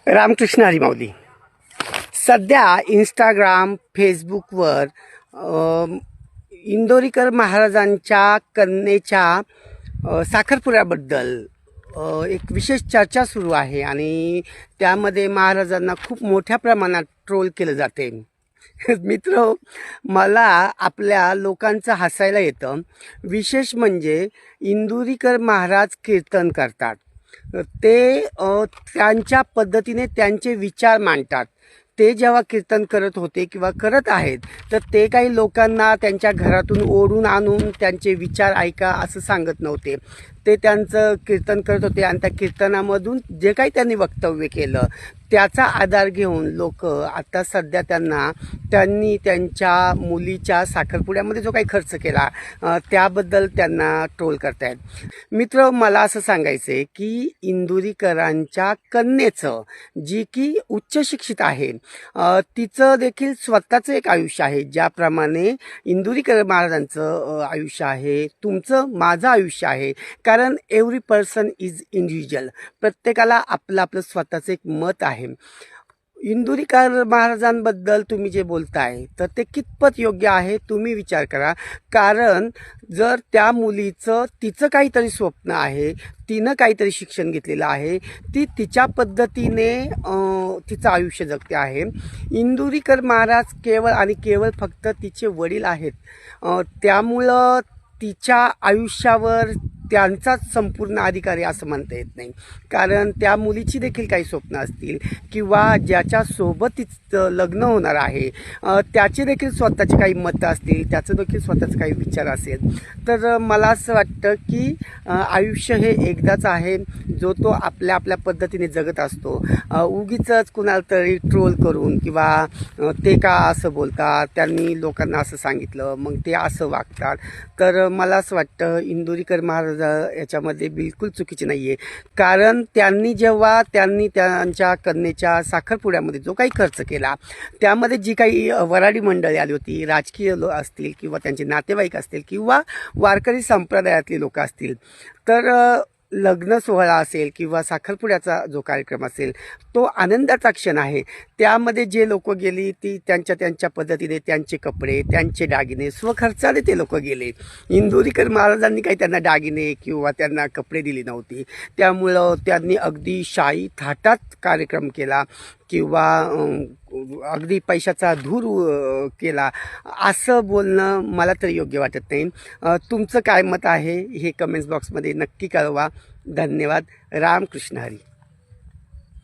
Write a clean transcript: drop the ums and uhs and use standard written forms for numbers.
रामकृष्ण हरी माऊली. सध्या इंस्टाग्राम फेसबुकवर इंदोरीकर महाराजांच्या कन्येच्या साखरपुड्याबद्दल एक विशेष चर्चा सुरू आहे आणि त्यामध्ये महाराजांना खूप मोठ्या प्रमाणात ट्रोल केलं जाते. मित्र, मला आपल्या लोकांचं हसायला येतं. विशेष म्हणजे इंदुरीकर महाराज कीर्तन करतात, ते त्यांच्या पद्धतीने त्यांचे विचार मांडतात. ते जेव्हा कीर्तन करत होते किंवा करत आहेत तर ते काही लोकांना त्यांच्या घरातून ओढून आणून त्यांचे विचार ऐका असं सांगत नव्हते. ते त्यांचं कीर्तन करत होते आणि त्या कीर्तनामधून जे काही त्यांनी वक्तव्य केलं त्याचा आधार घेऊन लोक आता सध्या त्यांनी त्यांच्या मुलीच्या साखरपुड्यामध्ये जो काही खर्च केला त्याबद्दल त्यांना ट्रोल करतायत. मित्र, मला असं सांगायचं आहे की इंदुरीकरांच्या कन्येचं, जी की उच्च शिक्षित आहे, तिचं देखील स्वतःचं एक आयुष्य आहे. ज्याप्रमाणे इंदुरीकर महाराजांचं आयुष्य आहे, तुमचं माझं आयुष्य आहे. कारण एव्हरी पर्सन इज इंडिव्हिज्युअल. प्रत्येकाला आपलं आपलं स्वतःचं एक मत आहे. इंदुरीकर महाराजांबद्दल तुम्ही जे बोलताय तर ते कितपत योग्य आहे तुम्ही विचार करा. कारण जर त्या मुलीचं तिचं काहीतरी स्वप्न आहे, तिनं काहीतरी शिक्षण घेतलेलं आहे, ती तिच्या पद्धतीने तिचं आयुष्य जगते आहे. इंदुरीकर महाराज केवळ आणि केवळ फक्त तिचे वडील आहेत. त्यामुळं तिच्या आयुष्यावर त्यांचाच संपूर्ण अधिकार आहे असं म्हणता येत नाही. कारण त्या मुलीची देखील काही स्वप्न असतील किंवा ज्याच्यासोबत तिचं लग्न होणार आहे त्याचे देखील स्वतःचे काही मतं असतील, त्याचं देखील स्वतःचं काही विचार असेल. तर मला असं वाटतं की आयुष्य हे एकदाच आहे, जो तो आपल्या आपल्या पद्धतीने जगत असतो. उगीचच कुणाला तरी ट्रोल करून किंवा ते का असं बोलतात, त्यांनी लोकांना असं सांगितलं मग ते असं वागतात. तर मला असं वाटतं इंदुरीकर महाराज याच्यामध्ये बिलकुल चुकीचे नाही आहे. कारण त्यांनी त्यांच्या कन्येच्या साखरपुड्यामध्ये जो काही खर्च केला त्यामध्ये जी काही वराडी मंडळी आली होती, राजकीय असतील किंवा त्यांचे नातेवाईक असतील किंवा वारकरी संप्रदायातली लोक असतील, तर लग्न सोहळा असेल किंवा साखरपुड्याचा जो कार्यक्रम असेल तो आनंदाचा क्षण आहे. त्यामध्ये जे लोक गेली ती त्यांच्या पद्धतीने त्यांचे कपडे, त्यांचे दागिने स्वखर्चाने ते लोक गेले. इंदुरीकर महाराजांनी काही त्यांना दागिने किंवा त्यांना कपडे दिली नव्हती. त्यामुळं त्यांनी अगदी शाही थाटात कार्यक्रम केला किंवा अगदी पैशाचा धूर केला असं बोलणं मला तरी योग्य वाटत नाही. तुमचं काय मत आहे हे कमेंट्स बॉक्समध्ये नक्की कळवा. धन्यवाद. रामकृष्ण हरी.